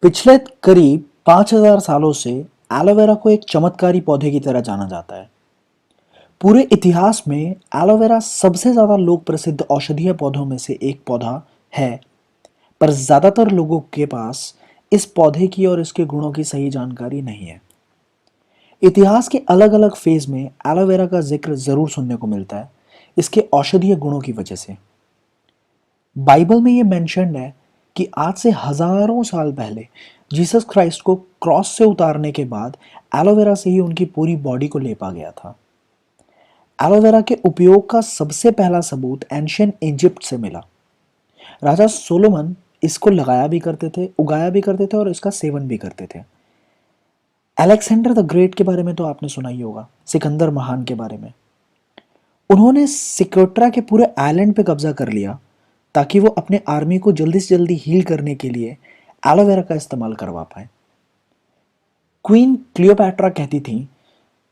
पिछले करीब 5000 सालों से एलोवेरा को एक चमत्कारी पौधे की तरह जाना जाता है। पूरे इतिहास में एलोवेरा सबसे ज्यादा लोक प्रसिद्ध औषधीय पौधों में से एक पौधा है, पर ज्यादातर लोगों के पास इस पौधे की और इसके गुणों की सही जानकारी नहीं है। इतिहास के अलग अलग फेज में एलोवेरा का जिक्र जरूर सुनने को मिलता है, इसके औषधीय गुणों की वजह से। बाइबल में ये मेंशन्ड है कि आज से हजारों साल पहले जीसस क्राइस्ट को क्रॉस से उतारने के बाद एलोवेरा से ही उनकी पूरी बॉडी को लेपा गया था। एलोवेरा के उपयोग का सबसे पहला सबूत एंशियंट इजिप्ट से मिला। राजा सोलोमन इसको लगाया भी करते थे, उगाया भी करते थे और इसका सेवन भी करते थे। अलेक्जेंडर द ग्रेट के बारे में तो आपने सुना ही होगा, सिकंदर महान के बारे में। उन्होंने सिकोट्रा के पूरे आइलैंड पे कब्जा कर लिया ताकि वो अपने आर्मी को जल्दी से जल्दी हील करने के लिए एलोवेरा का इस्तेमाल करवा पाए। क्वीन क्लियोपैट्रा कहती थी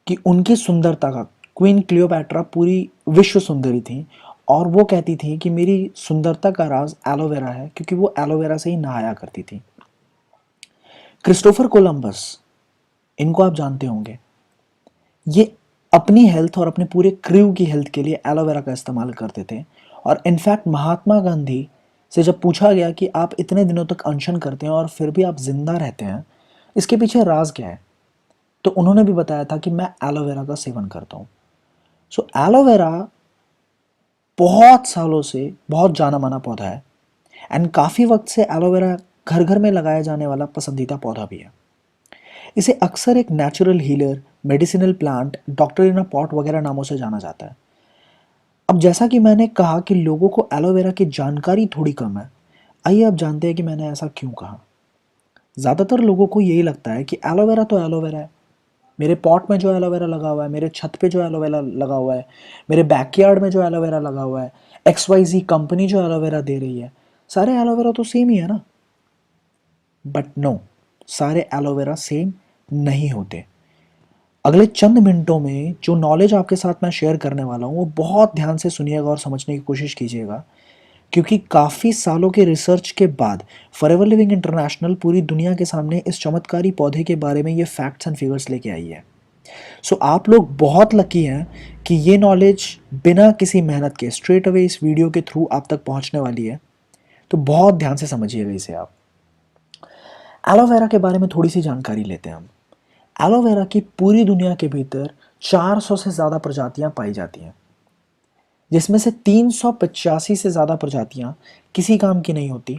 कि उनकी सुंदरता का, क्वीन क्लियोपैट्रा पूरी विश्व सुंदरी थी और वो कहती थी कि मेरी सुंदरता का राज एलोवेरा है, क्योंकि वो एलोवेरा से ही नहाया करती थी। क्रिस्टोफर कोलंबस, इनको आप जानते होंगे, ये अपनी हेल्थ और अपने पूरे क्रू की हेल्थ के लिए एलोवेरा का इस्तेमाल करते थे। और इनफैक्ट महात्मा गांधी से जब पूछा गया कि आप इतने दिनों तक अनशन करते हैं और फिर भी आप जिंदा रहते हैं, इसके पीछे राज क्या है, तो उन्होंने भी बताया था कि मैं एलोवेरा का सेवन करता हूँ। सो एलोवेरा बहुत सालों से बहुत जाना माना पौधा है एंड काफ़ी वक्त से एलोवेरा घर घर में लगाया जाने वाला पसंदीदा पौधा भी है। इसे अक्सर एक natural healer, medicinal plant, doctor इन अ पॉट वगैरह नामों से जाना जाता है। अब जैसा कि मैंने कहा कि लोगों को एलोवेरा की जानकारी थोड़ी कम है, आइए अब जानते हैं कि मैंने ऐसा क्यों कहा। ज़्यादातर लोगों को यही लगता है कि एलोवेरा तो एलोवेरा है, मेरे पॉट में जो एलोवेरा लगा हुआ है, मेरे छत पे जो एलोवेरा लगा हुआ है, मेरे बैकयार्ड में जो एलोवेरा लगा हुआ है, XYZ कंपनी जो एलोवेरा दे रही है, सारे एलोवेरा तो सेम ही है ना। बट नो, सारे एलोवेरा सेम नहीं होते। अगले चंद मिनटों में जो नॉलेज आपके साथ मैं शेयर करने वाला हूँ वो बहुत ध्यान से सुनिएगा और समझने की कोशिश कीजिएगा, क्योंकि काफ़ी सालों के रिसर्च के बाद फॉरएवर लिविंग इंटरनेशनल पूरी दुनिया के सामने इस चमत्कारी पौधे के बारे में ये फैक्ट्स एंड फिगर्स लेके आई है। सो आप लोग बहुत लकी हैं कि ये नॉलेज बिना किसी मेहनत के स्ट्रेट अवे इस वीडियो के थ्रू आप तक पहुंचने वाली है, तो बहुत ध्यान से समझिएगा इसे आप। एलोवेरा के बारे में थोड़ी सी जानकारी लेते हैं हम। एलोवेरा की पूरी दुनिया के भीतर 400 से ज़्यादा प्रजातियां पाई जाती हैं, जिसमें से 385 से ज़्यादा प्रजातियां किसी काम की नहीं होती।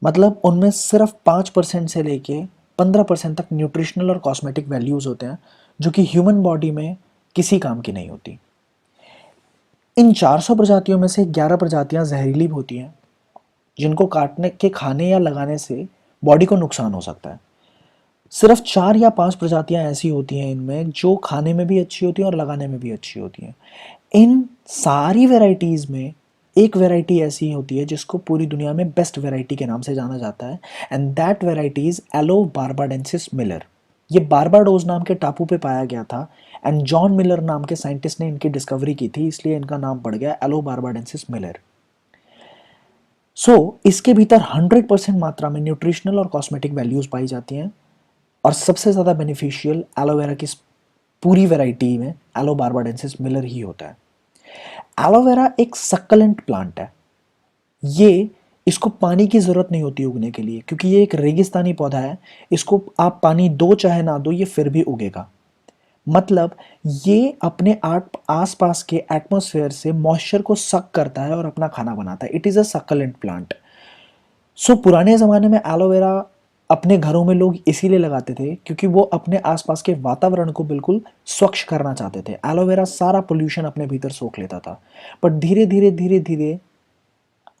मतलब उनमें सिर्फ 5% से लेके 15% तक न्यूट्रिशनल और कॉस्मेटिक वैल्यूज़ होते हैं, जो कि ह्यूमन बॉडी में किसी काम की नहीं होती। इन 400 प्रजातियों में से 11 प्रजातियां जहरीली होती हैं, जिनको काटने के, खाने या लगाने से बॉडी को नुकसान हो सकता है। सिर्फ 4 या 5 प्रजातियां ऐसी होती हैं इनमें जो खाने में भी अच्छी होती हैं और लगाने में भी अच्छी होती हैं। इन सारी वैरायटीज़ में एक वैरायटी ऐसी होती है जिसको पूरी दुनिया में बेस्ट वैरायटी के नाम से जाना जाता है, and that variety is aloe barbadensis Miller. ये बारबाडोज नाम के टापू पे पाया गया था एंड जॉन मिलर नाम के साइंटिस्ट ने इनकी डिस्कवरी की थी, इसलिए इनका नाम पड़ गया एलो बारबाडेंसिस मिलर। इसके भीतर 100% मात्रा में न्यूट्रिशनल और कॉस्मेटिक वैल्यूज पाई जाती हैं और सबसे ज़्यादा बेनिफिशियल एलोवेरा की पूरी वैरायटी में एलो बारबाडेंसिस मिलर ही होता है। एलोवेरा एक सक्कलेंट प्लांट है। ये इसको पानी की ज़रूरत नहीं होती उगने के लिए, क्योंकि ये एक रेगिस्तानी पौधा है। इसको आप पानी दो चाहे ना दो, ये फिर भी उगेगा। मतलब ये अपने आस पास के एटमॉस्फेयर से मॉइस्चर को सक करता है और अपना खाना बनाता है। It is a succulent plant. पुराने ज़माने में एलोवेरा अपने घरों में लोग इसीलिए लगाते थे क्योंकि वो अपने आसपास के वातावरण को बिल्कुल स्वच्छ करना चाहते थे। एलोवेरा सारा पोल्यूशन अपने भीतर सोख लेता था। बट धीरे धीरे धीरे धीरे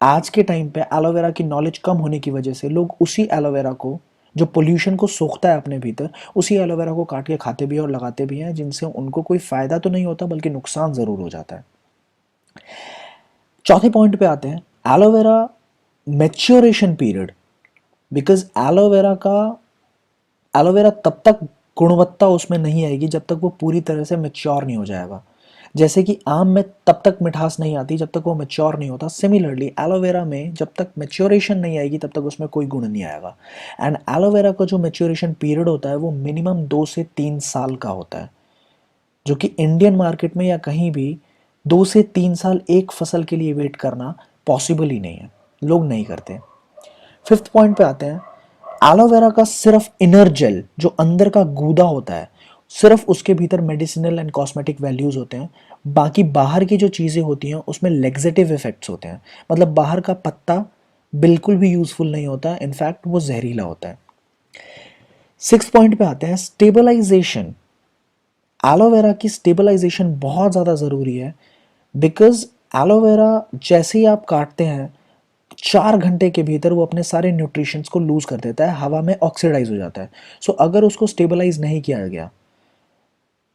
आज के टाइम पे एलोवेरा की नॉलेज कम होने की वजह से लोग उसी एलोवेरा को, जो पोल्यूशन को सोखता है अपने भीतर, उसी एलोवेरा को काट के खाते भी हैं और लगाते भी हैं, जिनसे उनको कोई फ़ायदा तो नहीं होता बल्कि नुकसान ज़रूर हो जाता है। चौथे पॉइंट पे आते हैं, aloe vera maturation period. Because aloe vera तब तक गुणवत्ता उसमें नहीं आएगी जब तक वो पूरी तरह से मैच्योर नहीं हो जाएगा। जैसे कि आम में तब तक मिठास नहीं आती जब तक वो मैच्योर नहीं होता, सिमिलरली एलोवेरा में जब तक मैच्योरेशन नहीं आएगी तब तक उसमें कोई गुण नहीं आएगा। एंड एलोवेरा का जो मैच्योरेशन पीरियड होता है वो मिनिमम 2 से 3 साल का होता है, जो कि इंडियन मार्केट में या कहीं भी 2 से 3 साल एक फसल के लिए वेट करना पॉसिबल ही नहीं है, लोग नहीं करते। फिफ्थ पॉइंट पे आते हैं। एलोवेरा का सिर्फ इनर जेल जो अंदर का गूदा होता है, सिर्फ उसके भीतर मेडिसिनल एंड कॉस्मेटिक वैल्यूज होते हैं। बाकी बाहर की जो चीज़ें होती हैं उसमें लेग्जेटिव इफेक्ट्स होते हैं, मतलब बाहर का पत्ता बिल्कुल भी यूजफुल नहीं होता, इनफैक्ट वो जहरीला होता है। सिक्स पॉइंट पे आते हैं, स्टेबलाइजेशन। एलोवेरा की स्टेबलाइजेशन बहुत ज़्यादा ज़रूरी है, बिकॉज एलोवेरा जैसे ही आप काटते हैं 4 घंटे के भीतर वो अपने सारे न्यूट्रिशंस को लूज कर देता है, हवा में ऑक्सीडाइज हो जाता है। सो अगर उसको स्टेबलाइज नहीं किया गया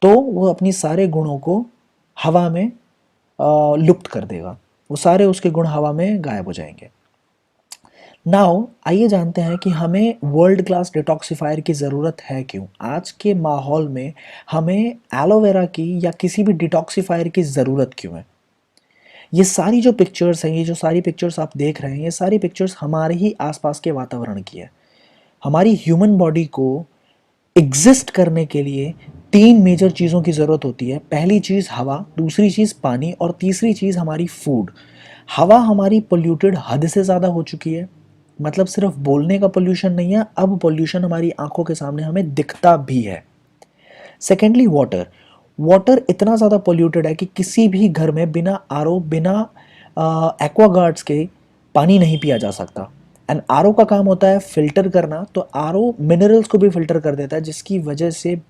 तो वो अपनी सारे गुणों को हवा में लुप्त कर देगा, वो सारे उसके गुण हवा में गायब हो जाएंगे। नाउ आइए जानते हैं कि हमें वर्ल्ड क्लास डिटॉक्सिफायर की ज़रूरत है क्यों। आज के माहौल में हमें एलोवेरा की या किसी भी डिटॉक्सिफायर की ज़रूरत क्यों है। ये सारी जो पिक्चर्स हैं, ये जो सारी पिक्चर्स आप देख रहे हैं, ये सारी पिक्चर्स हमारे ही आसपास के वातावरण की है। हमारी ह्यूमन बॉडी को एग्जिस्ट करने के लिए 3 मेजर चीज़ों की ज़रूरत होती है। पहली चीज़ हवा, दूसरी चीज़ पानी और तीसरी चीज़ हमारी फूड। हवा हमारी पोल्यूटेड हद से ज़्यादा हो चुकी है, मतलब सिर्फ बोलने का पोल्यूशन नहीं है, अब पोल्यूशन हमारी आंखों के सामने हमें दिखता भी है। Secondly water. वाटर इतना ज़्यादा पोल्यूटेड है कि किसी भी घर में बिना आरओ, बिना एक्वागार्ड्स के पानी नहीं पिया जा सकता। एंड आरओ का काम होता है फिल्टर करना, तो आरओ मिनरल्स को भी फिल्टर कर देता है, जिसकी वजह से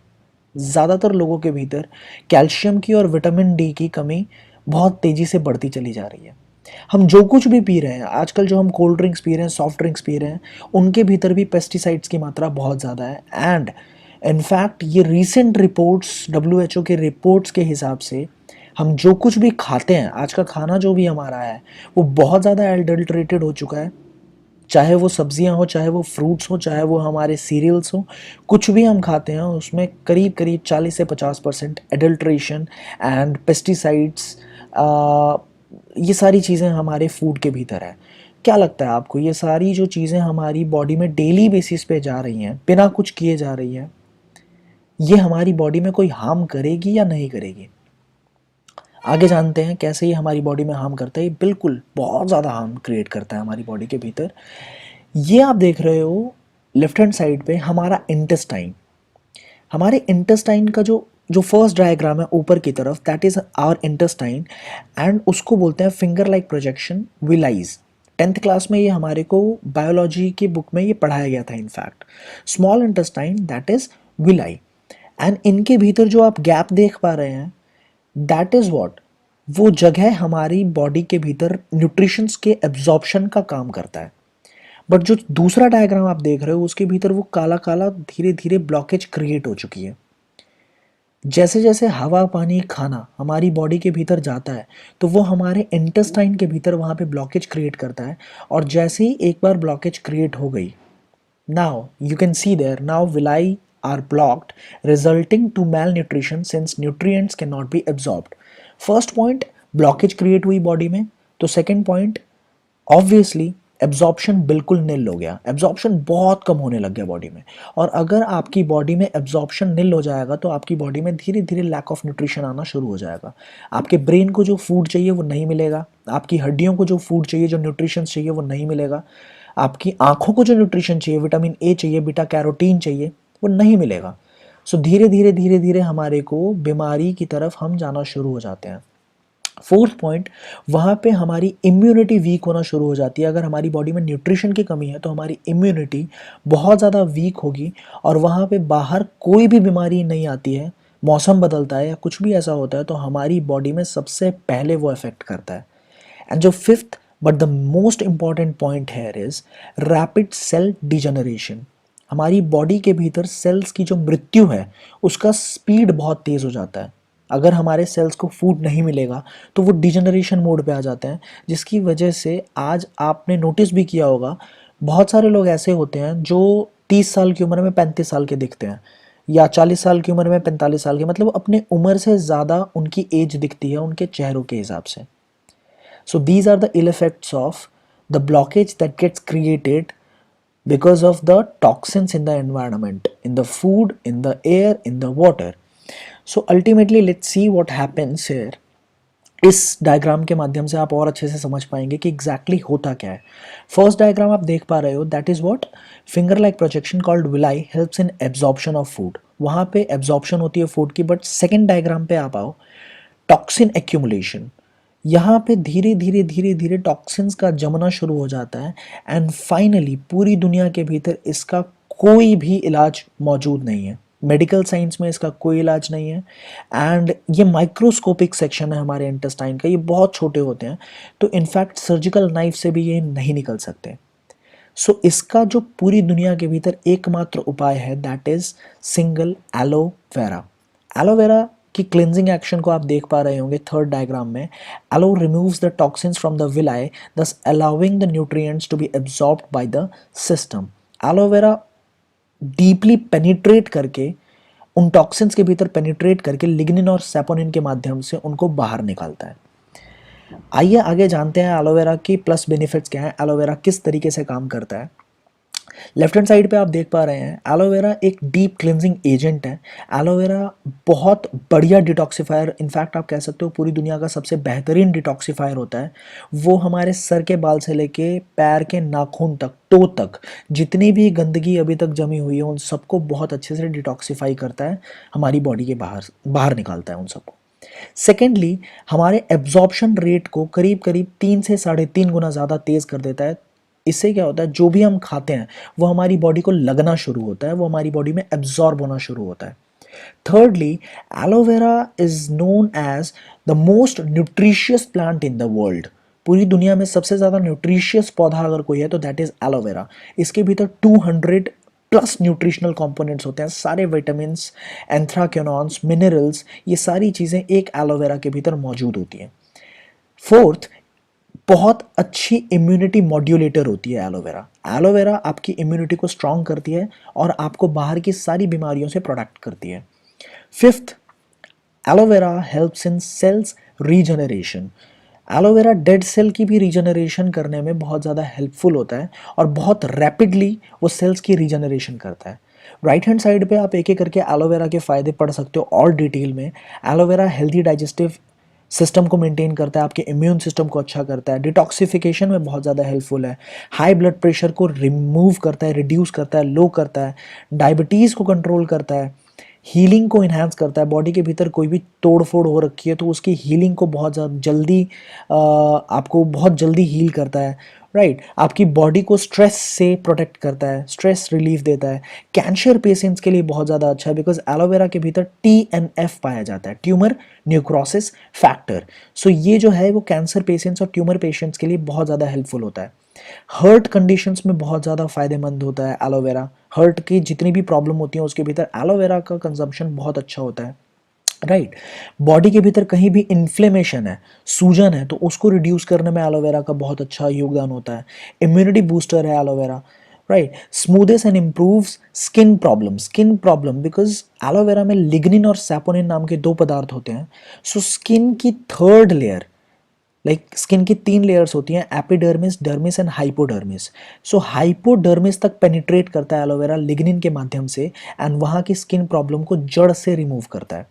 ज़्यादातर लोगों के भीतर कैल्शियम की और विटामिन डी की कमी बहुत तेज़ी से बढ़ती चली जा रही है। हम जो कुछ भी पी रहे हैं आजकल, जो हम कोल्ड ड्रिंक्स पी रहे हैं, सॉफ्ट ड्रिंक्स पी रहे हैं, उनके भीतर भी पेस्टिसाइड्स की मात्रा बहुत ज़्यादा है। एंड इनफैक्ट ये रीसेंट रिपोर्ट्स, डब्ल्यू के रिपोर्ट्स के हिसाब से हम जो कुछ भी खाते हैं, आज का खाना जो भी हमारा है वो बहुत ज़्यादा एडल्ट्रेटेड हो चुका है। चाहे वो सब्जियां हो, चाहे वो फ्रूट्स हो, चाहे वो हमारे सीरियल्स हो, कुछ भी हम खाते हैं उसमें करीब करीब 40 से 50% एडल्ट्रेशन एंड पेस्टिसाइड्स, ये सारी चीज़ें हमारे फूड के भीतर है। क्या लगता है आपको, ये सारी जो चीज़ें हमारी बॉडी में डेली बेसिस पे जा रही हैं, बिना कुछ किए जा रही हैं, ये हमारी बॉडी में कोई हार्म करेगी या नहीं करेगी? आगे जानते हैं कैसे ये हमारी बॉडी में हार्म करता है। ये बिल्कुल बहुत ज़्यादा हार्म क्रिएट करता है हमारी बॉडी के भीतर। ये आप देख रहे हो लेफ्ट हैंड साइड पे हमारा इंटेस्टाइन। हमारे इंटेस्टाइन का जो जो फर्स्ट डायग्राम है ऊपर की तरफ, that is our intestine, and उसको बोलते हैं finger like projection villi. 10th class में ये हमारे को बायोलॉजी की बुक में ये पढ़ाया गया था। In fact small intestine that is villi, and इनके भीतर जो आप गैप देख पा रहे हैं, दैट इज व्हाट, वो जगह हमारी बॉडी के भीतर न्यूट्रिशंस के एब्जॉर्प्शन का काम करता है। बट जो दूसरा डायग्राम आप देख रहे हो उसके भीतर वो काला काला धीरे धीरे ब्लॉकेज क्रिएट हो चुकी है। जैसे जैसे हवा, पानी, खाना हमारी बॉडी के भीतर जाता है तो वो हमारे इंटेस्टाइन के भीतर वहाँ पे ब्लॉकेज क्रिएट करता है। और जैसे ही एक बार ब्लॉकेज क्रिएट हो गई, now you can see there, now villi are blocked, resulting to malnutrition since nutrients cannot be absorbed. First point, blockage create हुई बॉडी में, तो सेकेंड पॉइंट ऑब्वियसली एब्जॉर्प्शन बिल्कुल निल हो गया, एब्जॉर्प्शन बहुत कम होने लग गया बॉडी में। और अगर आपकी बॉडी में एब्जॉर्प्शन निल हो जाएगा तो आपकी बॉडी में धीरे धीरे लैक ऑफ न्यूट्रिशन आना शुरू हो जाएगा। आपके ब्रेन को जो फूड चाहिए वो नहीं मिलेगा, आपकी हड्डियों को जो फूड चाहिए, जो न्यूट्रिशन चाहिए वो नहीं मिलेगा, आपकी आंखों को जो न्यूट्रिशन चाहिए, विटामिन ए चाहिए, बीटा कैरोटीन चाहिए, वो नहीं मिलेगा। सो धीरे धीरे धीरे धीरे हमारे को बीमारी की तरफ हम जाना शुरू हो जाते हैं। फोर्थ पॉइंट, वहाँ पे हमारी इम्यूनिटी वीक होना शुरू हो जाती है। अगर हमारी बॉडी में न्यूट्रिशन की कमी है तो हमारी इम्यूनिटी बहुत ज़्यादा वीक होगी और वहाँ पे बाहर कोई भी बीमारी नहीं आती है, मौसम बदलता है या कुछ भी ऐसा होता है तो हमारी बॉडी में सबसे पहले वो इफेक्ट करता है। एंड जो fifth but the most important point here is rapid cell degeneration. हमारी बॉडी के भीतर सेल्स की जो मृत्यु है उसका स्पीड बहुत तेज़ हो जाता है। अगर हमारे सेल्स को फूड नहीं मिलेगा तो वो डिजेनरेशन मोड पे आ जाते हैं, जिसकी वजह से आज आपने नोटिस भी किया होगा बहुत सारे लोग ऐसे होते हैं जो 30 साल की उम्र में 35 साल के दिखते हैं। या 40 साल की उम्र में 45 साल के, मतलब अपने उम्र से ज़्यादा उनकी एज दिखती है उनके चेहरों के हिसाब से. So these are the ill effects of the blockage that gets created because of the toxins in the environment, in the food, in the air, in the water. So ultimately let's see what happens here. इस diagram के माध्यम से आप और अच्छे से समझ पाएंगे कि एग्जैक्टली होता क्या है. फर्स्ट डायग्राम आप देख पा रहे हो, that is what finger like projection called villi helps in absorption of food. वहाँ पे एब्जॉर्प्शन होती है फूड की. बट सेकेंड डायग्राम पे आप आओ, टॉक्सिन एक्यूमुलेशन. यहाँ पे धीरे धीरे धीरे धीरे टॉक्सिन्स का जमना शुरू हो जाता है एंड फाइनली पूरी दुनिया के भीतर इसका कोई भी इलाज मौजूद नहीं है. मेडिकल साइंस में इसका कोई इलाज नहीं है. एंड ये माइक्रोस्कोपिक सेक्शन है हमारे इंटेस्टाइन का, ये बहुत छोटे होते हैं, तो इनफैक्ट सर्जिकल नाइफ से भी ये नहीं निकल सकते. सो इसका जो पूरी दुनिया के भीतर एकमात्र उपाय है that is single aloe vera. Aloe vera की क्लिनजिंग एक्शन को आप देख पा रहे होंगे थर्ड डायग्राम में. Aloe removes the toxins from the villi, thus allowing the nutrients to be absorbed by the system. Aloe vera deeply penetrate करके उन टॉक्सिन्स के भीतर पेनिट्रेट करके लिग्निन और सैपोनिन के माध्यम से उनको बाहर निकालता है. आइए आगे जानते हैं एलोवेरा की प्लस बेनिफिट्स क्या है, एलोवेरा किस तरीके से काम करता है. लेफ्ट हैंड साइड पे आप देख पा रहे हैं एलोवेरा एक डीप क्लिनजिंग एजेंट है. एलोवेरा बहुत बढ़िया डिटॉक्सिफायर, इनफैक्ट आप कह सकते हो पूरी दुनिया का सबसे बेहतरीन डिटॉक्सिफायर होता है. वो हमारे सर के बाल से लेके पैर के नाखून तक, टो तक जितनी भी गंदगी अभी तक जमी हुई है उन सबको बहुत अच्छे से डिटॉक्सिफाई करता है, हमारी बॉडी के बाहर बाहर निकालता है उन सबको. सेकेंडली हमारे एब्जॉर्प्शन रेट को करीब करीब 3 से 3.5 गुना ज़्यादा तेज़ कर देता है. इससे क्या होता है, जो भी हम खाते हैं वो हमारी बॉडी को लगना शुरू होता है, वो हमारी बॉडी में एब्जॉर्ब होना शुरू होता है. Thirdly aloe vera is known as the most nutritious plant in the world. पूरी दुनिया में सबसे ज़्यादा न्यूट्रिशियस पौधा अगर कोई है तो दैट इज एलोवेरा. इसके भीतर 200 प्लस न्यूट्रिशनल कंपोनेंट्स होते हैं, सारे विटामिन, एंथ्राक्योनॉन्स, मिनरल्स, ये सारी चीज़ें एक एलोवेरा के भीतर मौजूद होती हैं. फोर्थ, बहुत अच्छी इम्यूनिटी मॉड्यूलेटर होती है एलोवेरा. एलोवेरा आपकी इम्यूनिटी को स्ट्रांग करती है और आपको बाहर की सारी बीमारियों से प्रोटेक्ट करती है. Fifth, aloe vera helps in cells regeneration. Aloe vera dead cell की भी रीजनरेशन करने में बहुत ज़्यादा हेल्पफुल होता है और बहुत रैपिडली वो सेल्स की रीजनरेशन करता है. राइट हैंड साइड पे आप एक एक करके एलोवेरा के फ़ायदे पढ़ सकते हो और डिटेल में. एलोवेरा हेल्दी डाइजेस्टिव सिस्टम को मेंटेन करता है, आपके इम्यून सिस्टम को अच्छा करता है, डिटॉक्सिफिकेशन में बहुत ज़्यादा हेल्पफुल है, हाई ब्लड प्रेशर को रिमूव करता है, रिड्यूस करता है, लो करता है, डायबिटीज़ को कंट्रोल करता है, हीलिंग को इन्हांस करता है. बॉडी के भीतर कोई भी तोड़ फोड़ हो रखी है तो उसकी हीलिंग को बहुत जल्दी आपको बहुत जल्दी हील करता है. राइट, आपकी बॉडी को स्ट्रेस से प्रोटेक्ट करता है, स्ट्रेस रिलीफ देता है. कैंसर पेशेंट्स के लिए बहुत ज़्यादा अच्छा है बिकॉज एलोवेरा के भीतर TNF पाया जाता है, ट्यूमर न्यूक्रोसिस फैक्टर. सो ये जो है वो कैंसर पेशेंट्स और ट्यूमर पेशेंट्स के लिए बहुत ज़्यादा हेल्पफुल होता है. हर्ट कंडीशंस में बहुत ज़्यादा फायदेमंद होता है एलोवेरा. हर्ट की जितनी भी प्रॉब्लम होती है उसके भीतर एलोवेरा का कंजम्पशन बहुत अच्छा होता है. राइट, बॉडी के भीतर कहीं भी इन्फ्लेमेशन है, सूजन है, तो उसको रिड्यूस करने में एलोवेरा का बहुत अच्छा योगदान होता है. इम्यूनिटी बूस्टर है aloe vera. Right, smoothes and improves skin problem because aloe vera में लिग्निन और सैपोनिन नाम के 2 पदार्थ होते हैं. सो स्किन की थर्ड लेयर, स्किन की 3 लेयर्स होती हैं, epidermis, dermis and hypodermis. So hypodermis तक पेनिट्रेट करता है एलोवेरा लिग्निन के माध्यम से एंड वहाँ की स्किन प्रॉब्लम को जड़ से रिमूव करता है.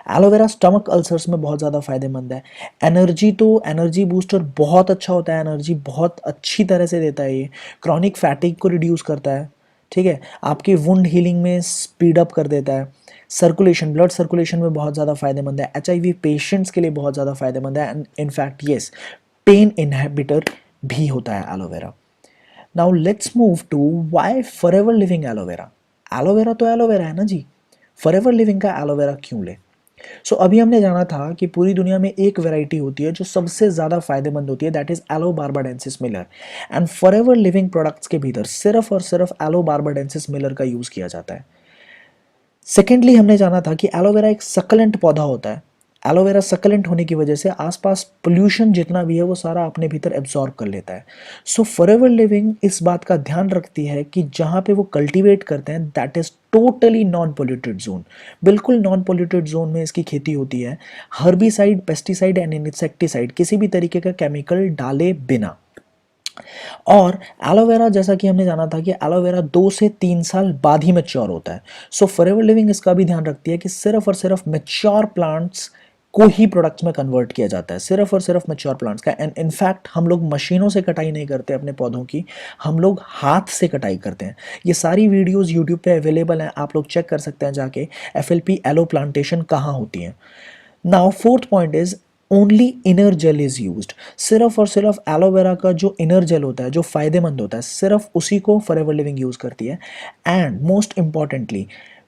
एलोवेरा स्टमक अल्सर्स में बहुत ज़्यादा फायदेमंद है. एनर्जी बूस्टर बहुत अच्छा होता है, एनर्जी बहुत अच्छी तरह से देता है ये. क्रॉनिक फैटिग को रिड्यूस करता है, ठीक है, आपकी वुंड हीलिंग में स्पीड अप कर देता है. सर्कुलेशन, ब्लड सर्कुलेशन में बहुत ज़्यादा फायदेमंद है. HIV पेशेंट्स के लिए बहुत ज़्यादा फायदेमंद है and in fact yes, pain inhibitor भी होता है aloe vera. Now let's move to why forever living aloe vera. Aloe vera तो एलोवेरा है ना जी, फॉरएवर लिविंग का एलोवेरा क्यों ले. सो अभी हमने जाना था कि पूरी दुनिया में एक वैरायटी होती है जो सबसे ज़्यादा फायदेमंद होती है, that is yellow barbadensis Miller. And forever living products के भीतर सिर्फ और सिर्फ एलो बार्बाडेंसिस मिलर का यूज़ किया जाता है. सेकेंडली हमने जाना था कि एलोवेरा एक सकलेंट पौधा होता है. एलोवेरा सकलेंट होने की वजह से आसपास पोल्यूशन जितना भी है वो सारा अपने भीतर एब्जॉर्ब कर लेता है। सो फॉरएवर लिविंग इस बात का ध्यान रखती है कि जहाँ पे वो कल्टीवेट करते हैं that is totally non polluted zone, बिल्कुल नॉन पोल्यूटेड जोन में इसकी खेती होती है, हर्बिसाइड, पेस्टिसाइड एंड इंसेक्टिसाइड किसी भी तरीके का केमिकल डाले बिना। और एलोवेरा जैसा कि हमने जाना था कि एलोवेरा 2 से 3 साल बाद ही मैच्योर होता है। सो फॉरएवर लिविंग इसका भी ध्यान रखती है कि सिर्फ और सिर्फ मैच्योर प्लांट्स को ही प्रोडक्ट्स में कन्वर्ट किया जाता है, सिर्फ और सिर्फ मैच्योर प्लांट्स का। एंड इनफैक्ट हम लोग मशीनों से कटाई नहीं करते अपने पौधों की, हम लोग हाथ से कटाई करते हैं। ये सारी वीडियोस यूट्यूब पे अवेलेबल हैं, आप लोग चेक कर सकते हैं जाके एफएलपी एलो प्लांटेशन कहाँ होती है। Now fourth point is only inner gel is used. सिर्फ और सिर्फ एलोवेरा का जो इनर जेल होता है, जो फायदेमंद होता है, सिर्फ उसी को फॉरएवर लिविंग यूज करती है। And most importantly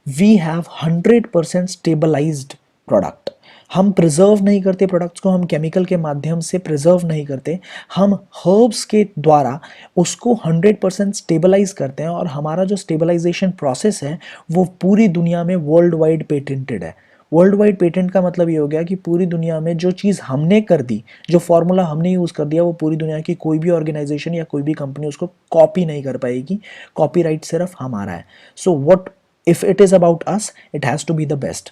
we have 100% stabilised product. हम प्रिजर्व नहीं करते प्रोडक्ट्स को, हम केमिकल के माध्यम से प्रिजर्व नहीं करते, हम हर्ब्स के द्वारा उसको 100% स्टेबलाइज करते हैं। और हमारा जो स्टेबलाइजेशन प्रोसेस है वो पूरी दुनिया में वर्ल्ड वाइड पेटेंटेड है। वर्ल्ड वाइड पेटेंट का मतलब ये हो गया कि पूरी दुनिया में जो चीज़ हमने कर दी, जो फॉर्मूला हमने यूज़ कर दिया, वो पूरी दुनिया की कोई भी ऑर्गेनाइजेशन या कोई भी कंपनी उसको कॉपी नहीं कर पाएगी। कॉपीराइट सिर्फ हमारा है। So what if it is about us, it has to be the best,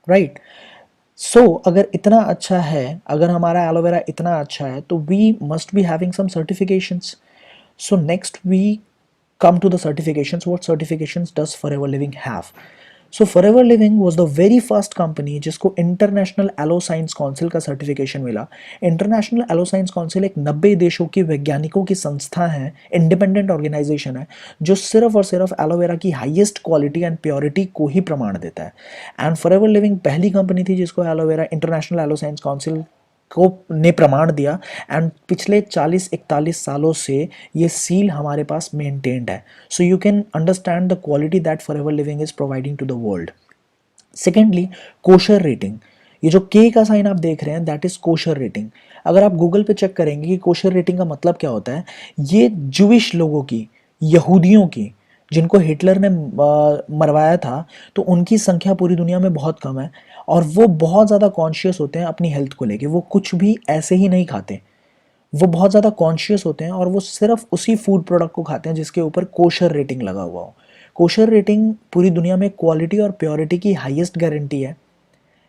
right. So अगर इतना अच्छा है, अगर हमारा एलोवेरा इतना अच्छा है, तो we must be having some certifications. So next we come to the certifications. What certifications does Forever Living have? So Forever Living was the very first company जिसको इंटरनेशनल एलो साइंस काउंसिल का certification मिला। International aloe science council एक 90 देशों की वैज्ञानिकों की संस्था है, इंडिपेंडेंट ऑर्गेनाइजेशन है, जो सिर्फ और सिर्फ एलोवेरा की हाईएस्ट क्वालिटी एंड प्योरिटी को ही प्रमाण देता है। एंड फॉरएवर लिविंग पहली कंपनी थी जिसको aloe vera international aloe science council को ने प्रमाण दिया। एंड पिछले 40-41 सालों से ये सील हमारे पास मेंटेन्ड है। So you can understand the quality that forever living is providing to the world. Secondly, kosher rating. ये जो के का साइन आप देख रहे हैं दैट इज कोशर रेटिंग। अगर आप गूगल पे चेक करेंगे कि कोशर रेटिंग का मतलब क्या होता है, ये जूविश लोगों की, यहूदियों की, जिनको हिटलर ने मरवाया था, तो उनकी संख्या पूरी दुनिया में बहुत कम है। और वो बहुत ज़्यादा कॉन्शियस होते हैं अपनी हेल्थ को लेके, वो कुछ भी ऐसे ही नहीं खाते, वो बहुत ज़्यादा कॉन्शियस होते हैं और वो सिर्फ उसी फूड प्रोडक्ट को खाते हैं जिसके ऊपर कोशर रेटिंग लगा हुआ हो। कोशर रेटिंग पूरी दुनिया में क्वालिटी और प्योरिटी की हाईएस्ट गारंटी है।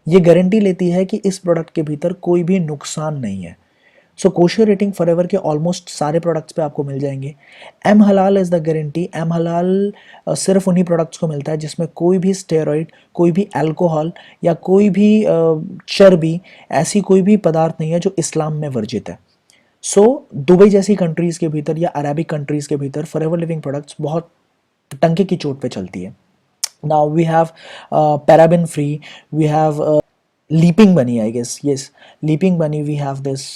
ये गारंटी लेती है कि इस प्रोडक्ट के भीतर कोई भी नुकसान नहीं है। सो कोशर रेटिंग फॉरएवर के ऑलमोस्ट सारे प्रोडक्ट्स पे आपको मिल जाएंगे। एम हलाल इज़ द गारंटी। एम हलाल सिर्फ उन्हीं प्रोडक्ट्स को मिलता है जिसमें कोई भी स्टेरॉइड, कोई भी अल्कोहल या कोई भी चर्बी, ऐसी कोई भी पदार्थ नहीं है जो इस्लाम में वर्जित है। सो दुबई जैसी कंट्रीज़ के भीतर या अरेबिक कंट्रीज़ के भीतर फॉरएवर लिविंग प्रोडक्ट्स बहुत टंके की चोट पे चलती है। Now we have paraben free, we have leaping bunny, I guess, yes, leaping bunny, we have this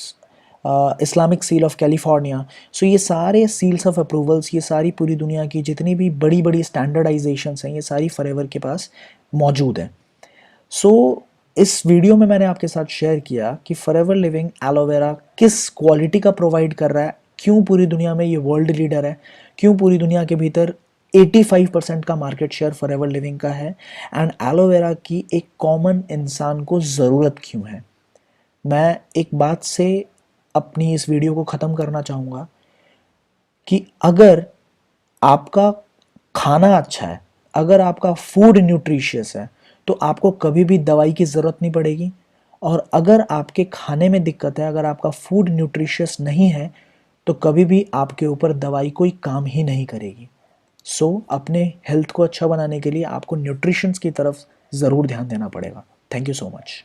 Islamic seal of California. So ये सारे सील्स ऑफ अप्रूवल्स, ये सारी पूरी दुनिया की जितनी भी बड़ी बड़ी स्टैंडर्डाइजेशंस हैं, ये सारी फॉरएवर के पास मौजूद हैं। सो इस वीडियो में मैंने आपके साथ शेयर किया कि फॉरएवर लिविंग एलोवेरा किस क्वालिटी का प्रोवाइड कर रहा है, क्यों पूरी दुनिया में ये वर्ल्ड लीडर है, क्यों पूरी दुनिया के भीतर 85% का मार्केट शेयर फॉरएवर लिविंग का है, एंड एलोवेरा की एक कॉमन इंसान को ज़रूरत क्यों है। मैं एक बात से अपनी इस वीडियो को ख़त्म करना चाहूँगा कि अगर आपका खाना अच्छा है, अगर आपका फूड न्यूट्रिशियस है, तो आपको कभी भी दवाई की ज़रूरत नहीं पड़ेगी। और अगर आपके खाने में दिक्कत है, अगर आपका फूड न्यूट्रिशियस नहीं है, तो कभी भी आपके ऊपर दवाई कोई काम ही नहीं करेगी। सो अपने हेल्थ को अच्छा बनाने के लिए आपको न्यूट्रिशंस की तरफ ज़रूर ध्यान देना पड़ेगा। Thank you so much.